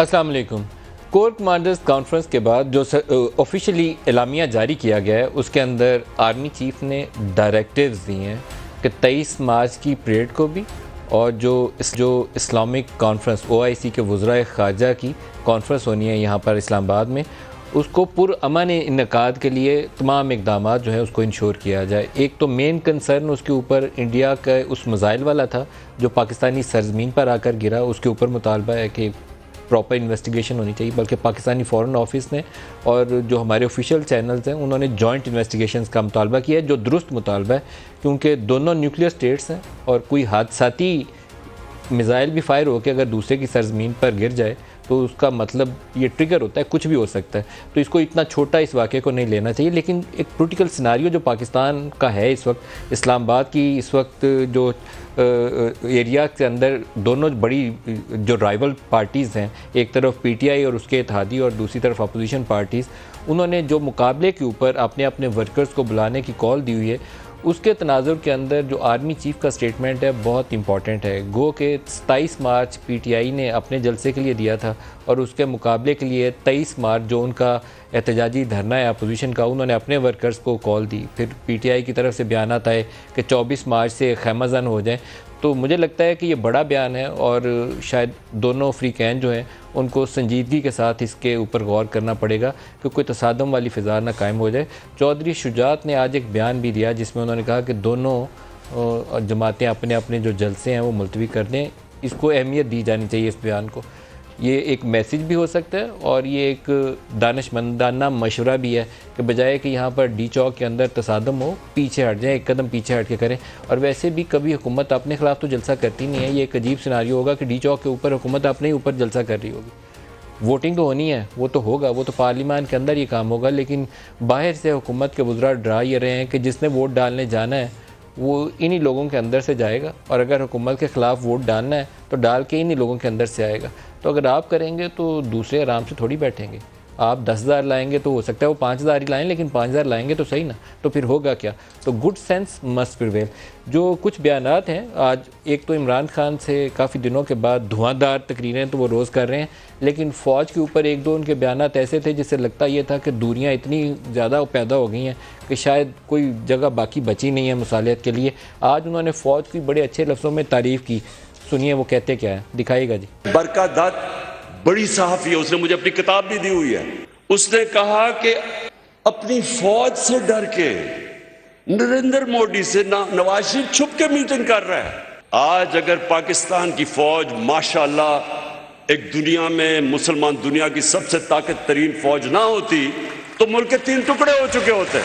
السلام علیکم۔ Corps commanders conference کے بعد جو آفیشلی اعلامیہ جاری کیا گیا ہے اس کے اندر آرمی چیف نے ڈائریکٹیوز دی ہیں کہ 23 مارچ کی پریڈ کو بھی اور جو اسلامک کانفرنس OIC کے وزرائے خارجہ کی کانفرنس ہونی ہے یہاں پر اسلام آباد میں، اس کو پرامن انعقاد کے لیے تمام اقدامات جو ہے اس کو انشور کیا جائے۔ ایک تو مین کنسرن اس کے اوپر انڈیا کا اس میزائل والا تھا جو پاکستانی سرزمین پر آ کر گرا، اس کے اوپر مطالبہ ہے کہ پراپر انویسٹیگیشن ہونی چاہیے، بلکہ پاکستانی فورن آفس نے اور جو ہمارے آفیشیل چینلز ہیں انہوں نے جوائنٹ انویسٹیگیشنز کا مطالبہ کیا ہے، جو درست مطالبہ ہے، کیونکہ دونوں نیوکلیئر سٹیٹس ہیں اور کوئی حادثاتی میزائل بھی فائر ہو کے اگر دوسرے کی سرزمین پر گر جائے تو اس کا مطلب یہ ٹریگر ہوتا ہے، کچھ بھی ہو سکتا ہے، تو اس کو اتنا چھوٹا اس واقعے کو نہیں لینا چاہیے۔ لیکن ایک پولیٹیکل سیناریو جو پاکستان کا ہے اس وقت، اسلام آباد کی اس وقت جو ایریا کے اندر دونوں بڑی جو رائیول پارٹیز ہیں، ایک طرف PTI اور اس کے اتحادی اور دوسری طرف اپوزیشن پارٹیز، انہوں نے جو مقابلے کے اوپر اپنے ورکرز کو بلانے کی کال دی ہوئی ہے، اس کے تناظر کے اندر جو آرمی چیف کا سٹیٹمنٹ ہے بہت امپورٹنٹ ہے۔ گو کہ 27 مارچ PTI نے اپنے جلسے کے لیے دیا تھا اور اس کے مقابلے کے لیے 23 مارچ جو ان کا احتجاجی دھرنا ہے اپوزیشن کا، انہوں نے اپنے ورکرز کو کال دی، پھر PTI کی طرف سے بیانات آئے کہ 24 مارچ سے خیمہ زن ہو جائیں۔ تو مجھے لگتا ہے کہ یہ بڑا بیان ہے اور شاید دونوں فریقین جو ہیں ان کو سنجیدگی کے ساتھ اس کے اوپر غور کرنا پڑے گا کہ کوئی تصادم والی فضا نہ قائم ہو جائے۔ چودھری شجاعت نے آج ایک بیان بھی دیا جس میں انہوں نے کہا کہ دونوں جماعتیں اپنے جو جلسے ہیں وہ ملتوی کر دیں، اس کو اہمیت دی جانی چاہیے اس بیان کو۔ یہ ایک میسیج بھی ہو سکتا ہے اور یہ ایک دانشمندانہ مشورہ بھی ہے کہ بجائے کہ یہاں پر ڈی چوک کے اندر تصادم ہو، پیچھے ہٹ جائیں، ایک قدم پیچھے ہٹ کے کریں۔ اور ویسے بھی کبھی حکومت اپنے خلاف تو جلسہ کرتی نہیں ہے، یہ ایک عجیب سیناریو ہوگا کہ ڈی چوک کے اوپر حکومت اپنے ہی اوپر جلسہ کر رہی ہوگی۔ ووٹنگ تو ہونی ہے، وہ تو ہوگا، وہ تو پارلیمان کے اندر یہ کام ہوگا، لیکن باہر سے حکومت کے وزراء ڈرا یہ رہے ہیں کہ جس نے ووٹ ڈالنے جانا ہے وہ انہی لوگوں کے اندر سے جائے گا، اور اگر حکومت کے خلاف ووٹ ڈالنا ہے تو ڈال کے انہی لوگوں کے اندر سے آئے گا۔ تو اگر آپ کریں گے تو دوسرے آرام سے تھوڑی بیٹھیں گے۔ آپ 10,000 لائیں گے تو ہو سکتا ہے وہ 5,000 ہی لائیں، لیکن 5,000 لائیں گے تو صحیح نا، تو پھر ہوگا کیا؟ تو گڈ سینس مسٹ پریویل۔ جو کچھ بیانات ہیں آج، ایک تو عمران خان سے کافی دنوں کے بعد دھواں دار تقریریں تو وہ روز کر رہے ہیں، لیکن فوج کے اوپر ایک دو ان کے بیانات ایسے تھے جس سے لگتا یہ تھا کہ دوریاں اتنی زیادہ پیدا ہو گئی ہیں کہ شاید کوئی جگہ باقی بچی نہیں ہے مصالحت کے لیے۔ آج انہوں نے فوج کی بڑے اچھے لفظوں میں تعریف کی، سنیے وہ کہتے کیا ہے، دکھائیے گا جی۔ برکا دت بڑی صحافی ہے، اس نے مجھے اپنی کتاب بھی دی ہوئی ہے۔ اس نے کہا کہ اپنی فوج سے ڈر کے نریندر مودی سے نواز شریف چھپ کے میٹنگ کر رہا ہے۔ آج اگر پاکستان کی فوج ماشاءاللہ ایک دنیا میں مسلمان دنیا کی سب سے طاقت ترین فوج نہ ہوتی تو ملک کے 3 ٹکڑے ہو چکے ہوتے۔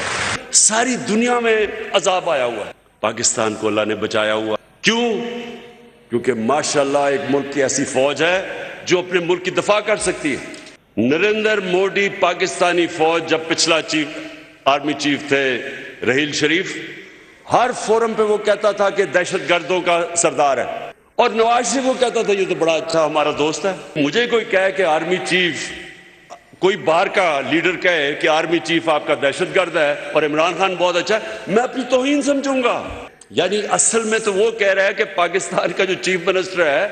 ساری دنیا میں عذاب آیا ہوا ہے، پاکستان کو اللہ نے بچایا ہوا۔ کیوں؟ کیونکہ ماشاءاللہ ایک ملک کی ایسی فوج ہے جو اپنے ملک کی دفاع کر سکتی ہے۔ نریندر مودی پاکستانی فوج جب پچھلا آرمی چیف تھے رحیل شریف، ہر فورم پہ وہ کہتا تھا کہ دہشت گردوں کا سردار ہے، اور نواز شریف وہ کہتا تھا یہ تو بڑا اچھا ہمارا دوست ہے۔ مجھے کوئی کہے کہ آرمی چیف، کوئی باہر کا لیڈر کہے کہ آرمی چیف آپ کا دہشت گرد ہے اور عمران خان بہت اچھا ہے، میں اپنی توہین سمجھوں گا۔ یعنی اصل میں تو وہ کہہ رہا ہے کہ پاکستان کا جو چیف منسٹر ہے،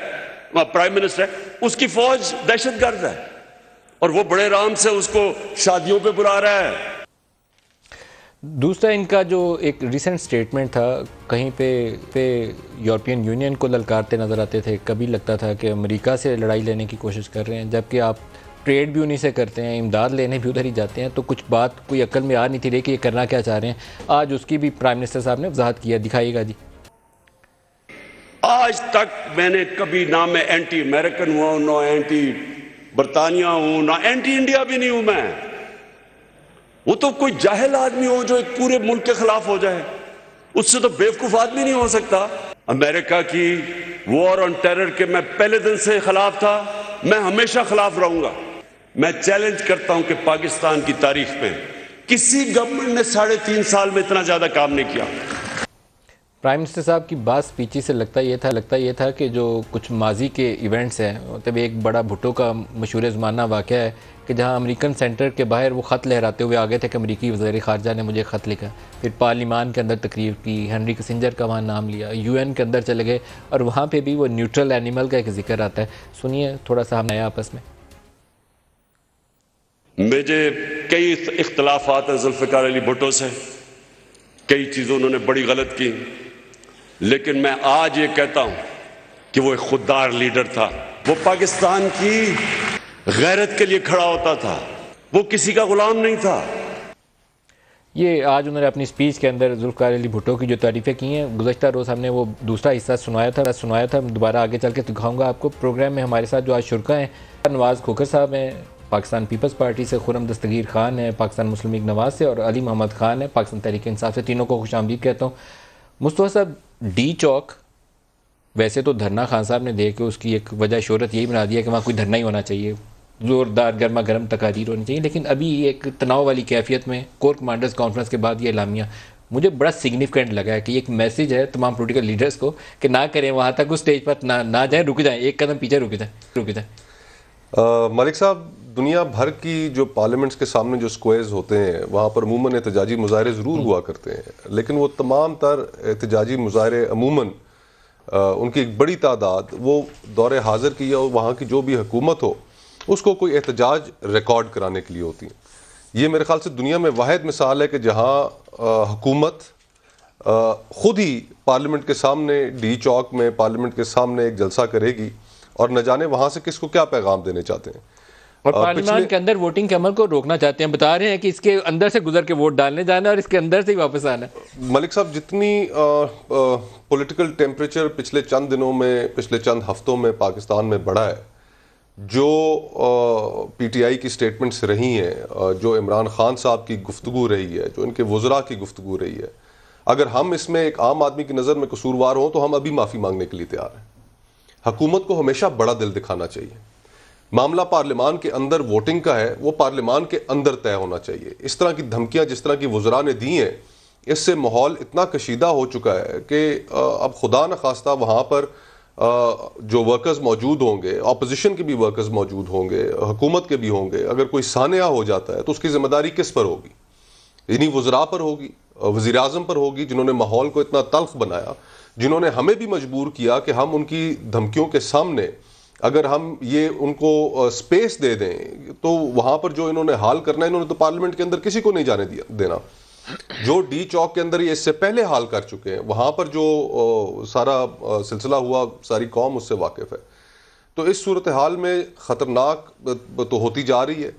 پرائم منسٹر ہے، اس کی فوج دہشت گرد ہے، اور وہ بڑے آرام سے اس کو شادیوں پہ بلا رہا ہے۔ دوسرا ان کا جو ایک ریسنٹ سٹیٹمنٹ تھا، کہیں پہ یورپین یونین کو للکارتے نظر آتے تھے، کبھی لگتا تھا کہ امریکہ سے لڑائی لینے کی کوشش کر رہے ہیں، جبکہ آپ ٹریڈ بھی انہی سے کرتے ہیں، امداد لینے بھی ادھر ہی جاتے ہیں، تو کچھ بات کوئی عقل میں آ نہیں تھی رہی کہ یہ کرنا کیا چاہ رہے ہیں۔ آج اس کی بھی پرائم منسٹر صاحب نے وضاحت کیا، دکھائیے گا جی۔ آج تک میں نے کبھی نہ میں اینٹی امریکن ہوا ہوں، نہ اینٹی برطانیہ ہوں، نہ اینٹی انڈیا بھی نہیں ہوں میں۔ وہ تو کوئی جاہل آدمی ہو جو ایک پورے ملک کے خلاف ہو جائے، اس سے تو بیوقوف آدمی نہیں ہو سکتا۔ امریکہ کی وار آن ٹیرر کے میں پہلے دن سے خلاف تھا، میں ہمیشہ خلاف رہوں گا۔ میں چیلنج کرتا ہوں کہ پاکستان کی تاریخ میں کسی گورنمنٹ نے 3.5 سال میں اتنا زیادہ کام نہیں کیا۔ پرائم منسٹر صاحب کی بات سپیچی سے لگتا یہ تھا کہ جو کچھ ماضی کے ایونٹس ہیں، مطلب ایک بڑا بھٹو کا مشہور زمانہ واقعہ ہے کہ جہاں امریکن سینٹر کے باہر وہ خط لہراتے ہوئے آگے تھے کہ امریکی وزیر خارجہ نے مجھے خط لکھا، پھر پارلیمان کے اندر تقریر کی، ہنری کسنجر کا وہاں نام لیا، UN کے اندر چلے گئے، اور وہاں پہ بھی وہ نیوٹرل اینیمل کا ایک ذکر آتا ہے۔ سنیے تھوڑا سا ہم نیا آپس میں۔ مجھے کئی اختلافات ہیں ذوالفقار علی بھٹو سے، کئی چیزیں انہوں نے بڑی غلط کی، لیکن میں آج یہ کہتا ہوں کہ وہ ایک خوددار لیڈر تھا، وہ پاکستان کی غیرت کے لیے کھڑا ہوتا تھا، وہ کسی کا غلام نہیں تھا۔ یہ آج انہوں نے اپنی سپیچ کے اندر ذوالفقار علی بھٹو کی جو تعریفیں کی ہیں، گزشتہ روز ہم نے وہ دوسرا حصہ سنایا تھا، دوبارہ آگے چل کے دکھاؤں گا آپ کو۔ پروگرام میں ہمارے ساتھ جو آج شرکا ہیں، نواز کھوکھر صاحب ہیں پاکستان پیپلز پارٹی سے، خرم دستگیر خان ہے پاکستان مسلم لیگ نواز سے، اور علی محمد خان ہے پاکستان تحریک انصاف سے۔ تینوں کو خوش آمدید کہتا ہوں۔ مصطفیٰ صاحب، ڈی چوک ویسے تو دھرنا خان صاحب نے دے کے اس کی ایک وجہ شہرت یہی بنا دیا کہ وہاں کوئی دھرنا ہی ہونا چاہیے، زوردار گرما گرم تقاریر ہونی چاہیے، لیکن ابھی ایک تناؤ والی کیفیت میں کور کمانڈرز کانفرنس کے بعد یہ اعلامیہ مجھے بڑا سگنیفیکنٹ لگا ہے کہ ایک میسیج ہے تمام پولیٹیکل لیڈرز کو کہ نہ کریں، وہاں تک اس سٹیج پر نہ جائیں، رک جائیں، ایک قدم پیچھے رک جائیں۔ ملک صاحب، دنیا بھر کی جو پارلیمنٹس کے سامنے جو سکوئرز ہوتے ہیں وہاں پر عموماً احتجاجی مظاہرے ضرور ہوا کرتے ہیں، لیکن وہ تمام تر احتجاجی مظاہرے عموماً ان کی ایک بڑی تعداد وہ دور حاضر کی یا وہاں کی جو بھی حکومت ہو اس کو کوئی احتجاج ریکارڈ کرانے کے لیے ہوتی ہیں۔ یہ میرے خیال سے دنیا میں واحد مثال ہے کہ جہاں حکومت خود ہی پارلیمنٹ کے سامنے ڈی چوک میں پارلیمنٹ کے سامنے ایک جلسہ کرے گی اور نہ جانے وہاں سے کس کو کیا پیغام دینے چاہتے ہیں، اور پارلیمان کے اندر ووٹنگ کے عمل کو روکنا چاہتے ہیں، بتا رہے ہیں کہ اس کے اندر سے گزر کے ووٹ ڈالنے جانا اور اس کے اندر سے ہی واپس آنا۔ ملک صاحب، جتنی پولیٹیکل ٹیمپریچر پچھلے چند دنوں میں، پچھلے چند ہفتوں میں پاکستان میں بڑھا ہے، جو پی ٹی آئی کی سٹیٹمنٹس رہی ہیں، جو عمران خان صاحب کی گفتگو رہی ہے، جو ان کے وزراء کی گفتگو رہی ہے، اگر ہم اس میں ایک عام آدمی کی نظر میں قصوروار ہوں تو ہم ابھی معافی مانگنے کے لیے تیار ہیں۔ حکومت کو ہمیشہ بڑا دل دکھانا چاہیے۔ معاملہ پارلیمان کے اندر ووٹنگ کا ہے، وہ پارلیمان کے اندر طے ہونا چاہیے۔ اس طرح کی دھمکیاں جس طرح کی وزراء نے دی ہیں، اس سے ماحول اتنا کشیدہ ہو چکا ہے کہ اب خدا نخواستہ وہاں پر جو ورکرز موجود ہوں گے، اپوزیشن کے بھی ورکرز موجود ہوں گے، حکومت کے بھی ہوں گے، اگر کوئی سانحہ ہو جاتا ہے تو اس کی ذمہ داری کس پر ہوگی؟ انہی وزراء پر ہوگی، وزیر اعظم پر ہوگی، جنہوں نے ماحول کو اتنا تلخ بنایا، جنہوں نے ہمیں بھی مجبور کیا کہ ہم ان کی دھمکیوں کے سامنے اگر ہم یہ ان کو سپیس دے دیں تو وہاں پر جو انہوں نے حال کرنا ہے، انہوں نے تو پارلیمنٹ کے اندر کسی کو نہیں جانے دینا۔ جو ڈی چوک کے اندر یہ اس سے پہلے حال کر چکے ہیں، وہاں پر جو سارا سلسلہ ہوا ساری قوم اس سے واقف ہے۔ تو اس صورتحال میں خطرناک تو ہوتی جا رہی ہے،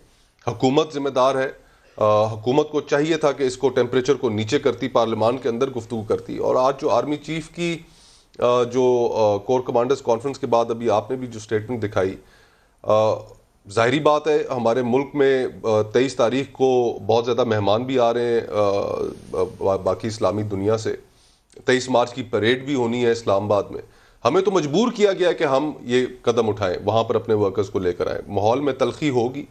حکومت ذمہ دار ہے، حکومت کو چاہیے تھا کہ اس کو ٹیمپریچر کو نیچے کرتی، پارلیمان کے اندر گفتگو کرتی۔ اور آج جو آرمی چیف کی جو کور کمانڈرز کانفرنس کے بعد ابھی آپ نے بھی جو سٹیٹمنٹ دکھائی، ظاہری بات ہے ہمارے ملک میں 23 تاریخ کو بہت زیادہ مہمان بھی آ رہے ہیں باقی اسلامی دنیا سے، 23 مارچ کی پریڈ بھی ہونی ہے اسلام آباد میں۔ ہمیں تو مجبور کیا گیا کہ ہم یہ قدم اٹھائیں، وہاں پر اپنے ورکرز کو لے کر آئیں۔ ماحول میں تلخی ہوگی۔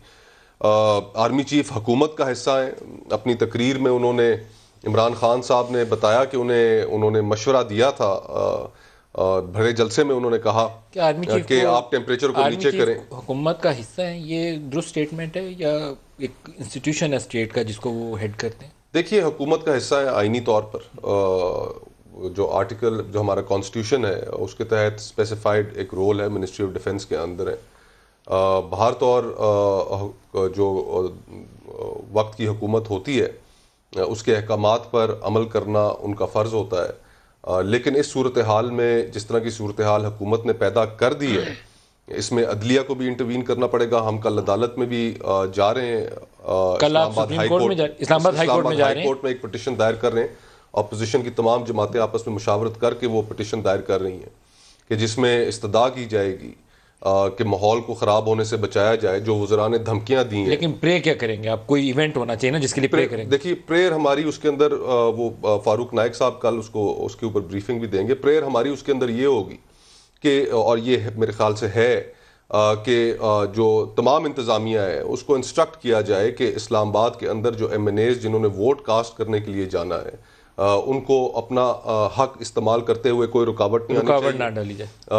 آرمی چیف حکومت کا حصہ ہیں، اپنی تقریر میں انہوں نے عمران خان صاحب نے بتایا کہ انہوں نے مشورہ دیا تھا، بڑے جلسے میں انہوں نے کہا کہ آپ ٹیمپریچر کو نیچے کریں۔ حکومت کا حصہ ہیں، یہ درست سٹیٹمنٹ ہے یا ایک انسٹیٹیوشن ہے اسٹیٹ کا جس کو وہ ہیڈ کرتے ہیں؟ دیکھیے، حکومت کا حصہ ہے آئینی طور پر، جو آرٹیکل جو ہمارا کانسٹیٹیوشن ہے اس کے تحت اسپیسیفائڈ ایک رول ہے، منسٹری آف ڈیفنس کے اندر ہے۔ باہر طور جو وقت کی حکومت ہوتی ہے اس کے احکامات پر عمل کرنا ان کا فرض ہوتا ہے، لیکن اس صورتحال میں جس طرح کی صورتحال حکومت نے پیدا کر دی ہے، اس میں عدلیہ کو بھی انٹروین کرنا پڑے گا۔ ہم کل عدالت میں بھی جا رہے ہیں، اسلام آباد ہائی کورٹ میں ایک پٹیشن دائر کر رہے ہیں۔ اپوزیشن کی تمام جماعتیں آپس میں مشاورت کر کے وہ پٹیشن دائر کر رہی ہیں کہ جس میں استدعا کی جائے گی کہ ماحول کو خراب ہونے سے بچایا جائے۔ جو وزراء نے دھمکیاں دی ہیں، لیکن پرے کیا کریں گے آپ؟ کوئی ایونٹ ہونا چاہیے نا جس کے لیے پرے کریں گے۔ دیکھیے، پریئر ہماری اس کے اندر وہ فاروق نائک صاحب کل اس کے اوپر بریفنگ بھی دیں گے۔ پریئر ہماری اس کے اندر یہ ہوگی کہ، اور یہ میرے خیال سے ہے کہ جو تمام انتظامیہ ہے اس کو انسٹرکٹ کیا جائے کہ اسلام آباد کے اندر جو ایم این ایز جنہوں نے ووٹ کاسٹ کرنے کے لیے جانا ہے ان کو اپنا حق استعمال کرتے ہوئے کوئی رکاوٹ نہ ڈالی جائے۔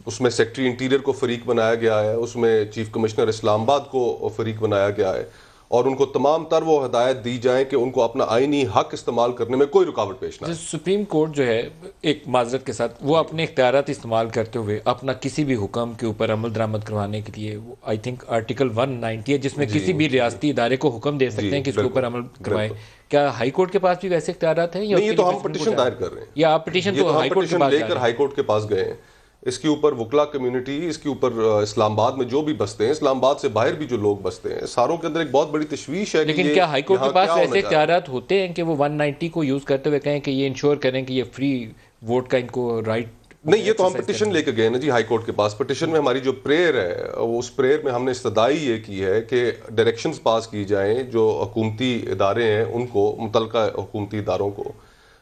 اس میں سیکٹری انٹیریئر کو فریق بنایا گیا ہے، اس میں چیف کمشنر اسلام آباد کو فریق بنایا گیا ہے، اور ان کو تمام تر وہ ہدایت دی جائیں کہ ان کو اپنا آئینی حق استعمال کرنے میں کوئی رکاوٹ پیش نہ آئے۔ سپریم کورٹ جو ہے ایک معذرت کے ساتھ وہ اپنے اختیارات استعمال کرتے ہوئے اپنا کسی بھی حکم کے اوپر عمل درآمد کروانے کے لیے آئی تھنک آرٹیکل 190 ہے جس میں کسی بھی ریاستی ادارے کو حکم دے سکتے ہیں کہ اس کے اوپر عمل کروائیں۔ کیا ہائی کورٹ کے پاس بھی ویسے اختیارات ہیں؟ نہیں، یہ تو ہم پٹیشن دائر کر رہے ہیں، یا آپ پٹیشن تو ہائی کورٹ کے پاس لے کر ہائی کورٹ کے پاس گئے ہیں۔ اس کے اوپر وکلا کمیونٹی، اس کے اوپر اسلام آباد میں جو بھی بستے ہیں، اسلام آباد سے باہر بھی جو لوگ بستے ہیں، ساروں کے اندر ایک بہت بڑی تشویش ہے۔ لیکن کیا ہائی کورٹ کے پاس ویسے اختیارات ہوتے ہیں کہ وہ 190 کو یوز کرتے ہوئے کہیں کہ یہ انشور کریں کہ یہ فری ووٹ کا ان کو رائٹ؟ نہیں، یہ تو ہم پٹیشن لے کے گئے نا جی ہائی کورٹ کے پاس۔ پٹیشن میں ہماری جو پریئر ہے، اس پریئر میں ہم نے استدعائی یہ کی ہے کہ ڈائریکشنز پاس کی جائیں جو حکومتی ادارے ہیں ان کو، متعلقہ حکومتی اداروں کو۔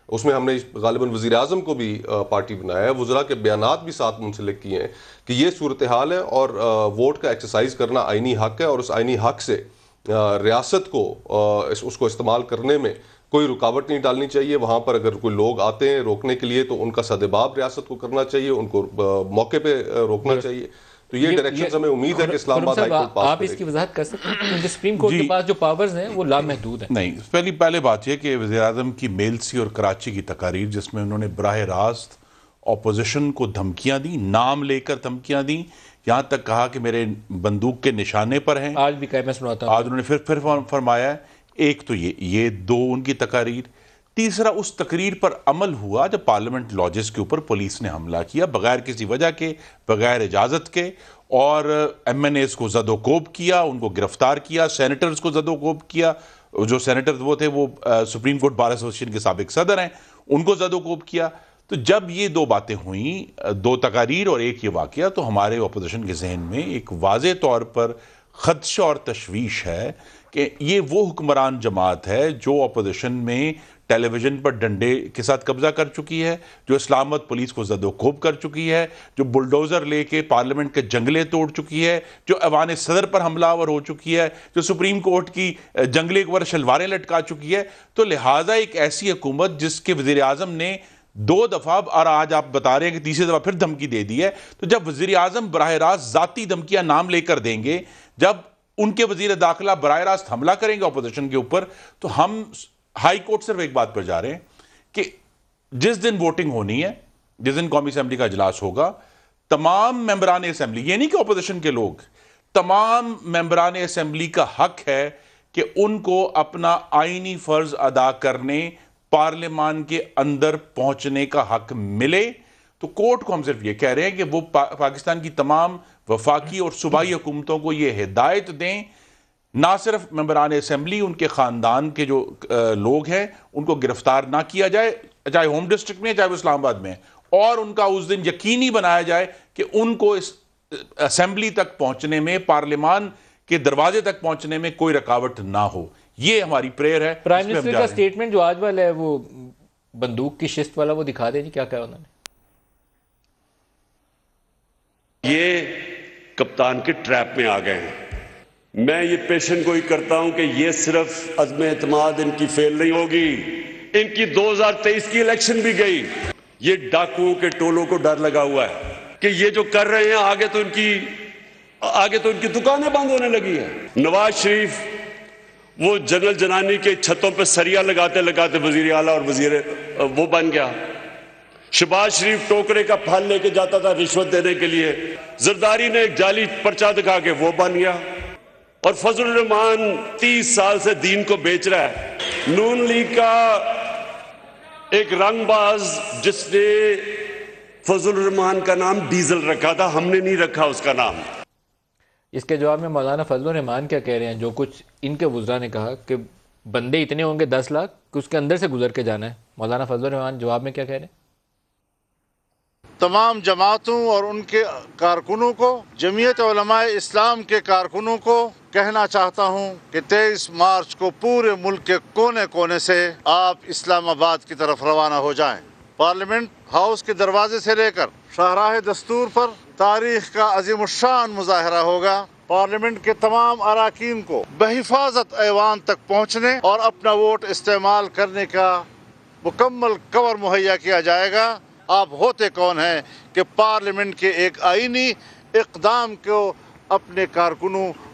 اس میں ہم نے غالباً وزیر اعظم کو بھی پارٹی بنایا ہے، وزراء کے بیانات بھی ساتھ منسلک کیے ہیں کہ یہ صورتحال ہے اور ووٹ کا ایکسرسائز کرنا آئینی حق ہے، اور اس آئینی حق سے ریاست کو اس کو استعمال کرنے میں کوئی رکاوٹ نہیں ڈالنی چاہیے۔ وہاں پر اگر کوئی لوگ آتے ہیں روکنے کے لیے تو ان کا سدباب ریاست کو کرنا چاہیے، ان کو موقع پہ روکنا چاہیے۔ تو یہ ڈائریکشنز ہمیں امید ہے کہ اسلام آباد ہائی کورٹ پاس آپ اس کی وضاحت کر سکتے ہیں کیونکہ سپریم کورٹ کے پاس جو پاورز ہیں وہ لامحدود ہیں؟ نہیں، پہلے بات یہ کہ وزیر اعظم کی میلسی اور کراچی کی تقاریر جس میں انہوں نے براہ راست اپوزیشن کو دھمکیاں دیں، نام لے کر دھمکیاں دیں، یہاں تک کہا کہ میرے بندوق کے نشانے پر ہیں۔ آج بھی میں سناتا ہوں، آج انہوں نے پھر فرمایا ہے۔ ایک تو یہ دو ان کی تقاریر۔ تیسرا، اس تقریر پر عمل ہوا جب پارلیمنٹ لاجز کے اوپر پولیس نے حملہ کیا بغیر کسی وجہ کے، بغیر اجازت کے، اور ایم این ایز کو زد و کوب کیا، ان کو گرفتار کیا، سینیٹرز کو زد و کوب کیا۔ جو سینیٹرز وہ تھے وہ سپریم کورٹ بار ایسوسیشن کے سابق صدر ہیں، ان کو زد و کوب کیا۔ تو جب یہ دو باتیں ہوئیں، دو تقاریر اور ایک یہ واقعہ، تو ہمارے اپوزیشن کے ذہن میں ایک واضح طور پر خدشہ اور تشویش ہے کہ یہ وہ حکمران جماعت ہے جو اپوزیشن میں ٹیلی ویژن پر ڈنڈے کے ساتھ قبضہ کر چکی ہے، جو اسلام آباد پولیس کو زد و کوب کر چکی ہے، جو بلڈوزر لے کے پارلیمنٹ کے جنگلے توڑ چکی ہے، جو ایوان صدر پر حملہ آور ہو چکی ہے، جو سپریم کورٹ کی جنگلے کے اوپر شلواریں لٹکا چکی ہے۔ تو لہٰذا ایک ایسی حکومت جس کے وزیر اعظم نے 2 دفعہ، اور آج آپ بتا رہے ہیں کہ تیسری دفعہ پھر دھمکی دے دی ہے، تو جب وزیر اعظم براہ راست ذاتی دھمکیاں نام لے کر دیں گے، جب ان کے وزیر داخلہ براہ راست حملہ کریں گے اپوزیشن کے اوپر، تو ہم ہائی کورٹ صرف ایک بات پر جا رہے ہیں کہ جس دن ووٹنگ ہونی ہے، جس دن قومی اسمبلی کا اجلاس ہوگا، تمام ممبران اسمبلی، یہ نہیں کہ اپوزیشن کے لوگ، تمام ممبران اسمبلی کا حق ہے کہ ان کو اپنا آئینی فرض ادا کرنے، پارلیمان کے اندر پہنچنے کا حق ملے۔ تو کورٹ کو ہم صرف یہ کہہ رہے ہیں کہ وہ پاکستان کی تمام وفاقی اور صوبائی حکومتوں کو یہ ہدایت دیں، نہ صرف ممبران اسمبلی، ان کے خاندان کے جو لوگ ہیں ان کو گرفتار نہ کیا جائے، چاہے ہوم ڈسٹرکٹ میں چاہے وہ اسلام آباد میں، اور ان کا اس دن یقینی بنایا جائے کہ ان کو اس اسمبلی تک پہنچنے میں، پارلیمان کے دروازے تک پہنچنے میں کوئی رکاوٹ نہ ہو۔ یہ ہماری پریئر ہے۔ پرائم منسٹر کا سٹیٹمنٹ جو آج والا ہے وہ بندوق کی شست والا، وہ دکھا دیں جی کیا کہا انہوں نے۔ یہ کپتان کے ٹریپ میں آ گئے ہیں۔ میں یہ پیشن گوئی کرتا ہوں کہ یہ صرف عزم اعتماد ان کی فیل نہیں ہوگی، ان کی 2023 کی الیکشن بھی گئی۔ یہ ڈاکوؤں کے ٹولوں کو ڈر لگا ہوا ہے کہ یہ جو کر رہے ہیں آگے تو ان کی دکانیں بند ہونے لگی ہیں۔ نواز شریف وہ جنرل جنانی کے چھتوں پہ سریا لگاتے لگاتے وزیر اعلیٰ اور وزیر وہ بن گیا۔ شہباز شریف ٹوکرے کا پھل لے کے جاتا تھا رشوت دینے کے لیے، زرداری نے ایک جعلی پرچہ دکھا کے وہ بن گیا، اور فضل الرحمان 30 سال سے دین کو بیچ رہا ہے۔ نون لیگ کا ایک رنگ باز جس نے فضل الرحمان کا نام ڈیزل رکھا تھا، ہم نے نہیں رکھا اس کا نام۔ اس کے جواب میں مولانا فضل الرحمان کیا کہہ رہے ہیں؟ جو کچھ ان کے وزراء نے کہا کہ بندے اتنے ہوں گے 10 لاکھ کہ اس کے اندر سے گزر کے جانا ہے، مولانا فضل الرحمان جواب میں کیا کہہ رہے ہیں؟ تمام جماعتوں اور ان کے کارکنوں کو، جمعیت علماء اسلام کے کارکنوں کو کہنا چاہتا ہوں کہ 23 مارچ کو پورے ملک کے کونے کونے سے آپ اسلام آباد کی طرف روانہ ہو جائیں۔ پارلیمنٹ ہاؤس کے دروازے سے لے کر شاہراہ دستور پر تاریخ کا عظیم الشان مظاہرہ ہوگا۔ پارلیمنٹ کے تمام اراکین کو بحفاظت ایوان تک پہنچنے اور اپنا ووٹ استعمال کرنے کا مکمل کور مہیا کیا جائے گا۔ آپ ہوتے کون ہیں کہ پارلیمنٹ کے ایک آئینی اقدام کو اپنے کارکنوں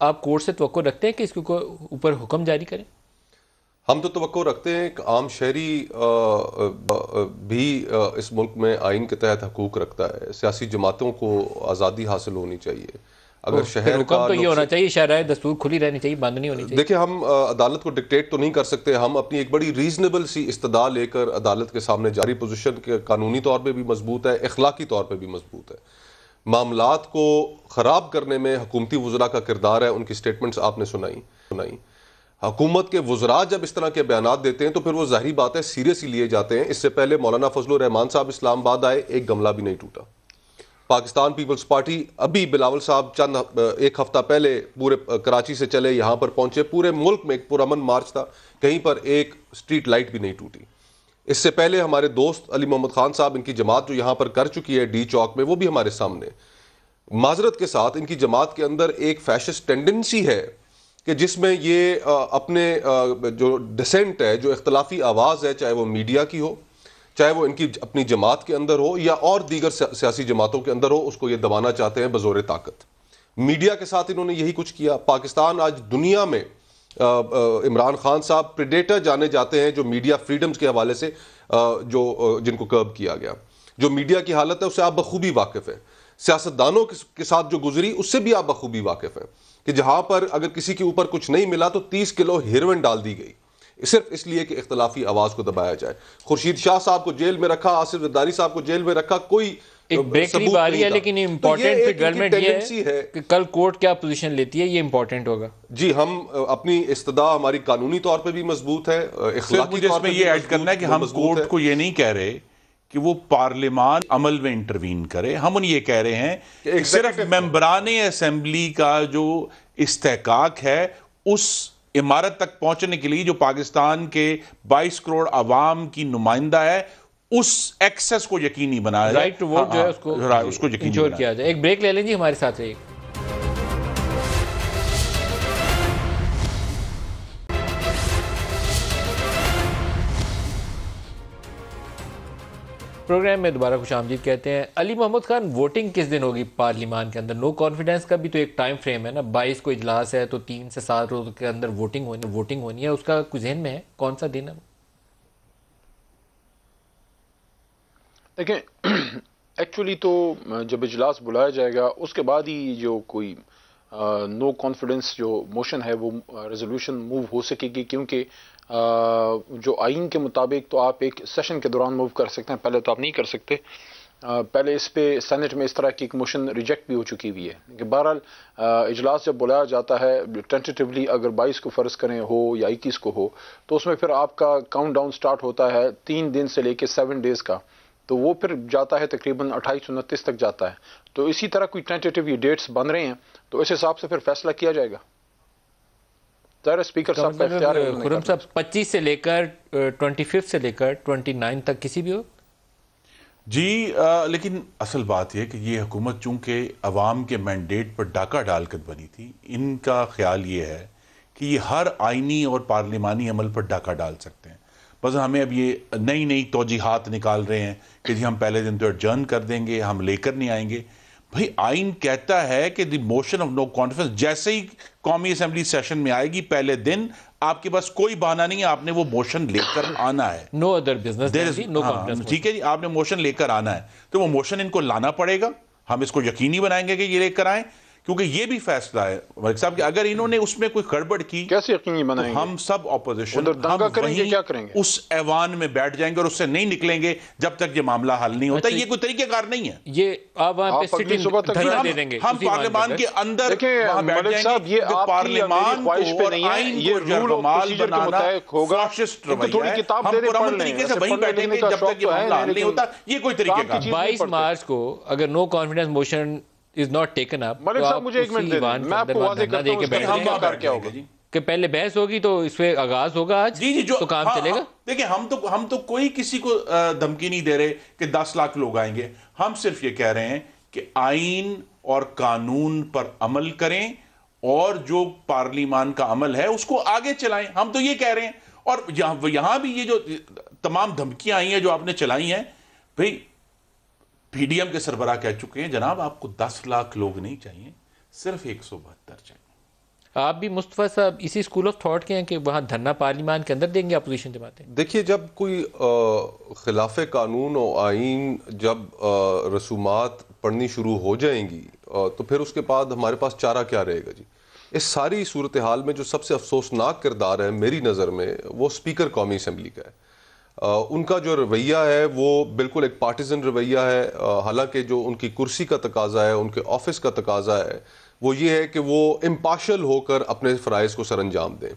آپ کورٹ سے توقع رکھتے ہیں کہ اس کے اوپر حکم جاری کریں؟ ہم تو توقع رکھتے ہیں کہ عام شہری بھی اس ملک میں آئین کے تحت حقوق رکھتا ہے. سیاسی جماعتوں کو آزادی حاصل ہونی چاہیے. اگر شہر حکم تو یہ ہونا چاہیے، شرائع دستور کھلی رہنی چاہیے، بند نہیں ہونی چاہیے. دیکھیں ہم عدالت کو ڈکٹیٹ تو نہیں کر سکتے. ہم اپنی ایک بڑی ریزنیبل سی استدعا لے کر عدالت کے سامنے جاری پوزیشن کے قانونی طور پہ بھی مضبوط ہے، اخلاقی طور پہ بھی مضبوط ہے. معاملات کو خراب کرنے میں حکومتی وزراء کا کردار ہے. ان کی سٹیٹمنٹس آپ نے سنائی. حکومت کے وزراء جب اس طرح کے بیانات دیتے ہیں تو پھر وہ ظاہری بات ہے سیریس ہی لیے جاتے ہیں. اس سے پہلے مولانا فضل الرحمان صاحب اسلام آباد آئے، ایک گملہ بھی نہیں ٹوٹا. پاکستان پیپلز پارٹی ابھی بلاول صاحب ایک ہفتہ پہلے پورے کراچی سے چلے، یہاں پر پہنچے. پورے ملک میں ایک پرامن مارچ تھا، کہیں پر ایک سٹریٹ لائٹ بھی نہیں ٹوٹی. اس سے پہلے ہمارے دوست علی محمد خان صاحب، ان کی جماعت جو یہاں پر کر چکی ہے ڈی چوک میں، وہ بھی ہمارے سامنے. معذرت کے ساتھ ان کی جماعت کے اندر ایک فیشسٹ ٹینڈنسی ہے کہ جس میں یہ اپنے جو ڈسینٹ ہے، جو اختلافی آواز ہے، چاہے وہ میڈیا کی ہو، چاہے وہ ان کی اپنی جماعت کے اندر ہو یا اور دیگر سیاسی جماعتوں کے اندر ہو، اس کو یہ دبانا چاہتے ہیں بزور طاقت. میڈیا کے ساتھ انہوں نے یہی کچھ کیا. پاکستان آج دنیا میں عمران خان صاحب پریڈیٹر جانے جاتے ہیں، جو میڈیا فریڈمز کے حوالے سے جن کو کرب کیا گیا. جو میڈیا کی حالت ہے اس سے آپ بخوبی واقف ہیں. سیاستدانوں کے ساتھ جو گزری اس سے بھی آپ بخوبی واقف ہیں کہ جہاں پر اگر کسی کے اوپر کچھ نہیں ملا تو 30 کلو ہیروئن ڈال دی گئی، صرف اس لیے کہ اختلافی آواز کو دبایا جائے. خورشید شاہ صاحب کو جیل میں رکھا، آصف زرداری صاحب کو جیل میں رکھا، کوئی ایک بریک قریب آ رہی ہے. لیکن امپورٹنٹ ڈیولپمنٹ یہ ہے کہ کل کورٹ کیا پوزیشن لیتی ہے، یہ امپورٹنٹ ہوگا. جی ہم اپنی استدعا ہماری قانونی طور پہ بھی مضبوط ہے، اخلاقی طور پہ یہ ایڈ کرنا ہے کہ ہم کورٹ کو یہ نہیں کہہ رہے کہ وہ پارلیمان عمل میں انٹروین کرے. ہم یہ کہہ رہے ہیں کہ صرف ممبران اسمبلی کا جو استحقاق ہے اس عمارت تک پہنچنے کے لیے جو پاکستان کے 22 کروڑ عوام کی نمائندہ ہے، اس ایکسس کو یقینی بنایا جائے، رائٹ ٹو ووٹ جو ہے اس کو انشور کیا جائے. ایک بریک لے لیں جی، ہمارے ساتھ رہیے. پروگرام میں دوبارہ خوش آمدید کہتے ہیں. علی محمد خان، ووٹنگ کس دن ہوگی پارلیمان کے اندر؟ نو کانفیڈنس کا بھی تو ایک ٹائم فریم ہے نا، 22 کو اجلاس ہے تو 3 سے 7 روز کے اندر ووٹنگ ہونی ہے. اس کا کوئی ذہن میں ہے کون سا دن ہے؟ دیکھیں ایکچولی تو جب اجلاس بلایا جائے گا اس کے بعد ہی جو کوئی نو کانفیڈنس جو موشن ہے وہ ریزولوشن موو ہو سکے گی، کیونکہ جو آئین کے مطابق تو آپ ایک سیشن کے دوران موو کر سکتے ہیں، پہلے تو آپ نہیں کر سکتے. پہلے اس پہ سینٹ میں اس طرح کی ایک موشن ریجیکٹ بھی ہو چکی ہوئی ہے. کہ بہرحال اجلاس جب بلایا جاتا ہے ٹینٹیٹیولی، اگر 22 کو فرض کریں ہو یا 21 کو ہو، تو اس میں پھر آپ کا کاؤنٹ ڈاؤن سٹارٹ ہوتا ہے 3 دن سے لے کے 7 ڈیز کا، تو وہ پھر جاتا ہے تقریباً 28-29 تک جاتا ہے. تو اسی طرح کوئی ٹینٹیٹیو یہ ڈیٹس بن رہے ہیں تو اس حساب سے پھر فیصلہ کیا جائے گا. ظاہر اسپیکر صاحب کا اختیار ہے. خرم صاحب 25 سے لے کر 25 سے لے کر 29 تک کسی بھی ہو جی. لیکن اصل بات یہ کہ یہ حکومت چونکہ عوام کے مینڈیٹ پر ڈاکہ ڈال کر بنی تھی، ان کا خیال یہ ہے کہ یہ ہر آئینی اور پارلیمانی عمل پر ڈاکہ ڈال سکتے ہیں. بس ہمیں اب یہ نئی توجیحات نکال رہے ہیں کہ جی ہم پہلے دن تو ایڈجرن کر دیں گے، ہم لے کر نہیں آئیں گے. بھئی آئین کہتا ہے کہ the motion of no confidence جیسے ہی قومی اسمبلی سیشن میں آئے گی پہلے دن آپ کے پاس کوئی بہانہ نہیں ہے، آپ نے وہ موشن لے کر آنا ہے. نو ادر بزنس، ٹھیک ہے جی، آپ نے موشن لے کر آنا ہے تو وہ موشن ان کو لانا پڑے گا. ہم اس کو یقینی بنائیں گے کہ یہ لے کر آئیں، کیونکہ یہ بھی فیصلہ ہے ملک صاحب کہ اگر انہوں نے اس میں کوئی گڑبڑ کی کیسے یقینی بنائیں گے؟ ہم سب اپوزیشن دنگا کریں گے، کیا کریں گے؟ اس ایوان میں بیٹھ جائیں گے اور اس سے نہیں نکلیں گے جب تک یہ معاملہ حل نہیں ہوتا. یہ کوئی طریقہ کار نہیں ہے. یہ آپ وہاں پہ اگلی صبح تک دے دیں گے. ہم پارلیمان کے اندر ملک صاحب یہ آپ کی میری خواہش پہ نہیں ہے، یہ رول آف پروسیجر کے مطابق ہوگا. تھوڑی کتاب دے دیں پڑھ لیں، طریقے سے وہیں بیٹھیں گے جب تک یہ معاملہ حل نہیں ہوتا. یہ کوئی طریقہ کار 22 مارچ کو اگر no confidence motion is not taken up ملک صاحب مجھے ایک منٹ دے دیں، میں آپ کو واضح کرتا ہوں اس کا طریقہ کیا ہوگا کہ پہلے بحث ہوگی تو اس پہ آغاز ہوگا آج تو کام چلے گا. دیکھیں ہم تو کوئی کسی کو دھمکی نہیں دے رہے کہ 10 لاکھ لوگ آئیں گے. ہم صرف یہ کہہ رہے ہیں کہ آئین اور قانون پر عمل کریں اور جو پارلیمان کا عمل ہے اس کو آگے چلائیں. ہم تو یہ کہہ رہے ہیں. اور یہاں بھی یہ جو تمام دھمکیاں آئی ہیں جو آپ نے چلائی ہیں، بھئی پی ڈی ایم کے سربراہ کہہ چکے ہیں جناب آپ کو 10 لاکھ لوگ نہیں چاہیے، صرف 172 چاہیے. آپ بھی مصطفیٰ صاحب اسی اسکول آف تھاٹ کے ہیں کہ وہاں دھرنا پارلیمان کے اندر دیں گے اپوزیشن جماعتیں؟ دیکھیے، جب کوئی خلاف قانون و آئین جب رسومات پڑھنی شروع ہو جائیں گی تو پھر اس کے بعد ہمارے پاس چارہ کیا رہے گا جی؟ اس ساری صورتحال میں جو سب سے افسوسناک کردار ہے میری نظر میں وہ اسپیکر قومی اسمبلی کا ہے۔ ان کا جو رویہ ہے وہ بالکل ایک پارٹیزن رویہ ہے، حالانکہ جو ان کی کرسی کا تقاضا ہے، ان کے آفس کا تقاضا ہے وہ یہ ہے کہ وہ امپارشل ہو کر اپنے فرائض کو سر انجام دیں۔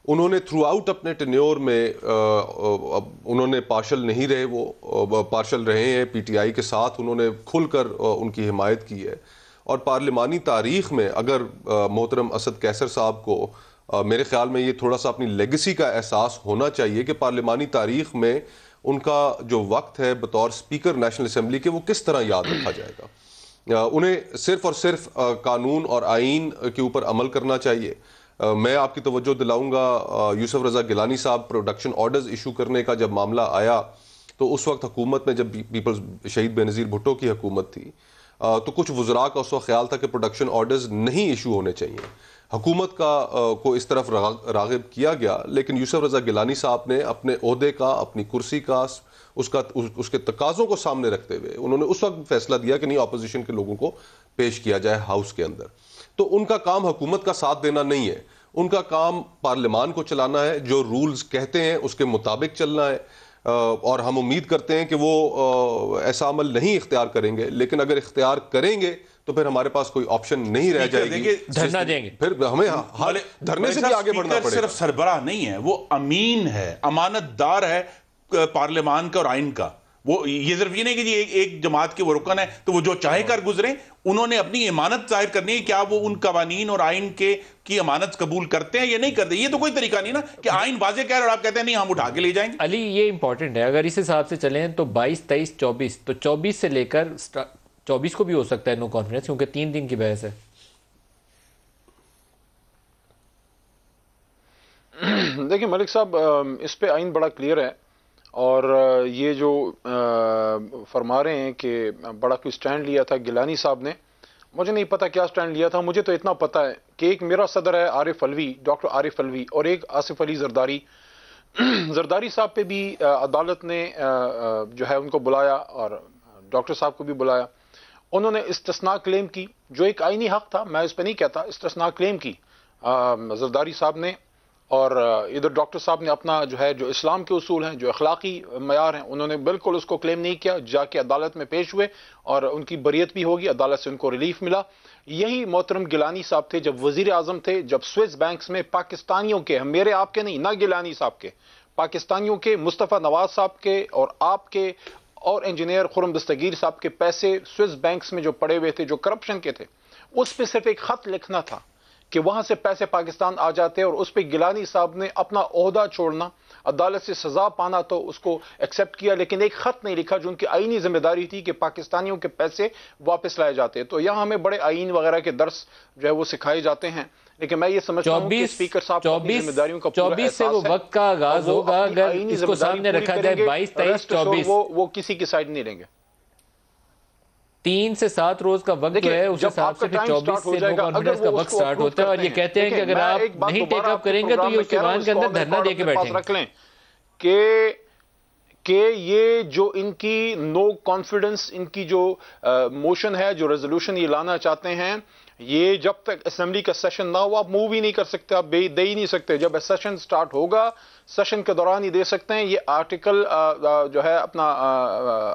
انہوں نے تھرو آؤٹ اپنے ٹینیور میں انہوں نے پارشل نہیں رہے، وہ پارشل رہے ہیں، پی ٹی آئی کے ساتھ انہوں نے کھل کر ان کی حمایت کی ہے۔ اور پارلیمانی تاریخ میں اگر محترم اسد قیصر صاحب کو میرے خیال میں یہ تھوڑا سا اپنی لیگسی کا احساس ہونا چاہیے کہ پارلیمانی تاریخ میں ان کا جو وقت ہے بطور اسپیکر نیشنل اسمبلی کے وہ کس طرح یاد رکھا جائے گا۔ انہیں صرف اور صرف قانون اور آئین کے اوپر عمل کرنا چاہیے۔ میں آپ کی توجہ دلاؤں گا، یوسف رضا گیلانی صاحب پروڈکشن آرڈرز ایشو کرنے کا جب معاملہ آیا تو اس وقت حکومت میں جب پیپلز شہید بے نظیر بھٹو کی حکومت تھی تو کچھ وزراء کا اس وقت خیال تھا کہ پروڈکشن آرڈرز نہیں ایشو ہونے چاہیے۔ حکومت کو اس طرف راغب کیا گیا، لیکن یوسف رضا گیلانی صاحب نے اپنے عہدے کا، اپنی کرسی کا، اس کے تقاضوں کو سامنے رکھتے ہوئے انہوں نے اس وقت فیصلہ دیا کہ نہیں، اپوزیشن کے لوگوں کو پیش کیا جائے ہاؤس کے اندر۔ تو ان کا کام حکومت کا ساتھ دینا نہیں ہے، ان کا کام پارلیمان کو چلانا ہے، جو رولز کہتے ہیں اس کے مطابق چلنا ہے۔ اور ہم امید کرتے ہیں کہ وہ ایسا عمل نہیں اختیار کریں گے، لیکن اگر اختیار کریں گے تو پھر ہمارے پاس کوئی آپشن نہیں رہ جائے گی، دھرنا دیں گے، پھر ہمیں دھرنے سے بھی آگے بڑھنا پڑے گا۔ صرف سربراہ نہیں ہے، وہ امین ہے، امانت دار ہے پارلیمان کا اور آئین کا۔ وہ یہ صرف یہ نہیں کہ جی ایک جماعت کے وہ رکن ہے تو وہ جو چاہے کر گزریں، انہوں نے اپنی امانت ظاہر کرنی ہے۔ کیا وہ ان قوانین اور آئین کی امانت قبول کرتے ہیں یا نہیں کرتے؟ یہ تو کوئی طریقہ نہیں نا کہ آئین واضح کہہ رہا ہے اور آپ کہتے ہیں نہیں ہم اٹھا کے لے جائیں گے۔ علی یہ امپورٹنٹ ہے، اگر اس حساب سے چلیں تو 22، 23، 24، تو 24 سے لے کر 24 کو بھی ہو سکتا ہے نو کانفیڈنس، کیونکہ 3 دن کی بحث ہے۔ دیکھیں ملک صاحب، اس پہ آئین بڑا کلیئر ہے، اور یہ جو فرما رہے ہیں کہ بڑا کوئی سٹینڈ لیا تھا گیلانی صاحب نے، مجھے نہیں پتا کیا سٹینڈ لیا تھا۔ مجھے تو اتنا پتا ہے کہ ایک میرا صدر ہے عارف علوی، ڈاکٹر عارف علوی، اور ایک آصف علی زرداری۔ زرداری صاحب پہ بھی عدالت نے جو ہے ان کو بلایا اور ڈاکٹر صاحب کو بھی بلایا۔ انہوں نے استثناء کلیم کی، جو ایک آئینی حق تھا، میں اس پہ نہیں کہتا، استثناء کلیم کی زرداری صاحب نے، اور ادھر ڈاکٹر صاحب نے اپنا جو ہے جو اسلام کے اصول ہیں، جو اخلاقی معیار ہیں، انہوں نے بالکل اس کو کلیم نہیں کیا، جا کے عدالت میں پیش ہوئے اور ان کی بریت بھی ہوگی، عدالت سے ان کو ریلیف ملا۔ یہی محترم گیلانی صاحب تھے جب وزیر اعظم تھے، جب سوئس بینکس میں پاکستانیوں کے، میرے آپ کے نہیں، نہ گیلانی صاحب کے، پاکستانیوں کے، مصطفیٰ نواز صاحب کے اور آپ کے اور انجینئر خرم دستگیر صاحب کے پیسے سوئس بینکس میں جو پڑے ہوئے تھے، جو کرپشن کے تھے، اس پہ صرف ایک خط لکھنا تھا کہ وہاں سے پیسے پاکستان آ جاتے، اور اس پہ گیلانی صاحب نے اپنا عہدہ چھوڑنا، عدالت سے سزا پانا تو اس کو ایکسیپٹ کیا، لیکن ایک خط نہیں لکھا جو ان کی آئینی ذمہ داری تھی کہ پاکستانیوں کے پیسے واپس لائے جاتے۔ تو یہاں ہمیں بڑے آئین وغیرہ کے درس جو ہے وہ سکھائے جاتے ہیں، لیکن میں یہ سمجھتا ہوں کہ اسپیکر صاحب کو اپنی ذمہ داریوں کا پورا 24 سے وہ وقت کا آغاز ہوگا، اگر اس کو سامنے رکھا جائے 22، 23، 24 وہ کسی کی سائڈ نہیں لیں گے۔ 3 سے 7 روز کا وقت جو ہے اس حساب سے 24 سے نو کانفیڈنس کا وقت سٹارٹ ہوتا ہے، اور یہ کہتے ہیں کہ اگر آپ نہیں ٹیک اپ کریں گے تو یہ اس ایوان کے اندر دھرنا دے کے بیٹھیں رکھ لیں کہ یہ جو ان کی نو کانفیڈنس، ان کی جو موشن ہے، جو ریزولوشن یہ لانا چاہتے ہیں، یہ جب تک اسمبلی کا سیشن نہ ہو آپ موو ہی نہیں کر سکتے، آپ دے ہی نہیں سکتے۔ جب سیشن سٹارٹ ہوگا، سیشن کے دوران ہی دے سکتے ہیں۔ یہ آرٹیکل جو ہے اپنا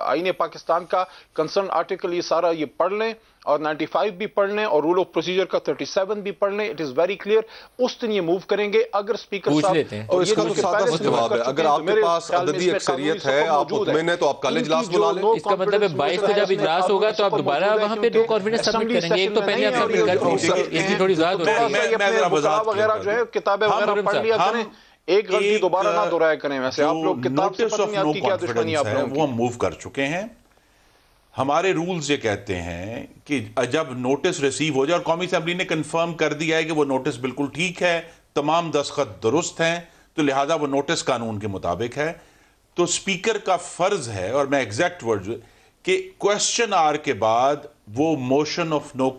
آئین پاکستان کا کنسرن آرٹیکل، یہ سارا یہ پڑھ لیں، اور 95 بھی پڑھ لیں، اور رول آف پروسیجر کا 37 بھی پڑھ لیں۔ اٹ از ویری کلیئر، اس دن یہ موو کریں گے۔ اگر اسپیکر صاحب، تو اس کا تو سادہ سا جواب ہے، اگر آپ کے پاس عددی اکثریت ہے، آپ مطمئن ہیں، تو آپ کل اجلاس بلا لیں۔ اس کا مطلب ہے 22 کو جب اجلاس ہوگا تو آپ دوبارہ وہاں پہ نو کانفیڈنس سبمٹ کریں گے۔ ایک تو پہلے آپ سبمٹ کر دیجیے، اس کی تھوڑی ذات ہوتی ہے، وغیرہ جو ہے کتابیں وغیرہ پڑھ لیا کریں، ایک غلطی دوبارہ نہ دہرایا کریں۔ ویسے آپ لوگ کتاب سے پتہ نہیں آپ کی کیا دشمنی آپ لوگوں کی، وہ ہم موو کر چکے ہیں۔ ہمارے رولز یہ کہتے ہیں کہ جب نوٹس ریسیو ہو جائے، اور قومی اسمبلی نے کنفرم کر دیا ہے کہ وہ نوٹس بالکل ٹھیک ہے، تمام دستخط درست ہیں، تو لہذا وہ نوٹس قانون کے مطابق ہے، تو اسپیکر کا فرض ہے، اور میں ایگزیکٹ ورڈ کہ کوسچن آر کے بعد وہ موشن آف نو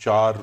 4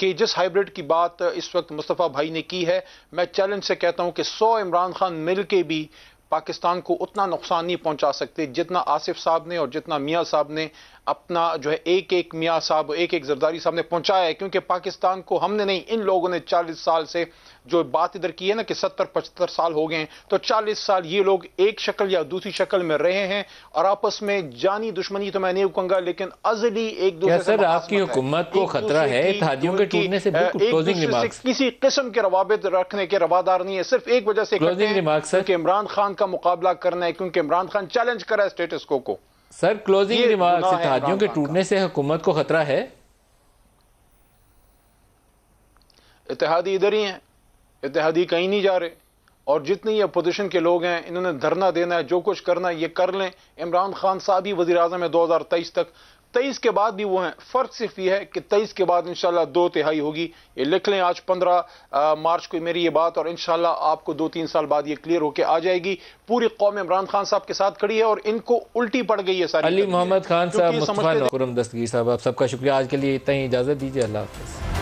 کہ جس ہائیبرڈ کی بات اس وقت مصطفیٰ بھائی نے کی ہے، میں چیلنج سے کہتا ہوں کہ 100 عمران خان مل کے بھی پاکستان کو اتنا نقصان نہیں پہنچا سکتے جتنا آصف صاحب نے اور جتنا میاں صاحب نے اپنا جو ہے ایک میاں صاحب ایک زرداری صاحب نے پہنچایا ہے. کیونکہ پاکستان کو ہم نے نہیں، ان لوگوں نے 40 سال سے جو بات ادھر کی ہے نا کہ 70-75 سال ہو گئے ہیں، تو 40 سال یہ لوگ ایک شکل یا دوسری شکل میں رہے ہیں اور آپس میں جانی دشمنی تو میں نہیں کہوں گا لیکن ازلی ایک دوسرے سے سر آپ کی حکومت کو خطرہ ہے اتحادیوں کے ٹوٹنے سے؟ بالکل کلوزنگ ریمارکس. کسی قسم کے روابط رکھنے کے روادار نہیں ہے، صرف ایک وجہ سے کہ عمران خان کا مقابلہ کرنا ہے، کیونکہ عمران خان چیلنج کرا ہے اسٹیٹس کو. سر کلوزنگ ریمارکس، اتحادیوں کے ٹوٹنے سے حکومت کو خطرہ ہے؟ اتحادی ادھر ہی ہیں، اتحادی کہیں نہیں جا رہے، اور جتنی یہ اپوزیشن کے لوگ ہیں انہوں نے دھرنا دینا ہے، جو کچھ کرنا ہے یہ کر لیں. عمران خان صاحب ہی وزیر اعظم ہے 2023 تک، 23 کے بعد بھی وہ ہیں. فرق صرف یہ ہے کہ 23 کے بعد انشاءاللہ 2/3 ہوگی. یہ لکھ لیں آج 15 مارچ کو میری یہ بات، اور انشاءاللہ آپ کو 2-3 سال بعد یہ کلیئر ہو کے آ جائے گی. پوری قوم عمران خان صاحب کے ساتھ کھڑی ہے اور ان کو الٹی پڑ گئی ہے ساری. علی محمد خان صاحب، مصطفیٰ خرم دستگیر صاحب، آپ سب کا شکریہ. آج کے لیے اتنا ہی، اجازت دیجیے. اللہ حافظ.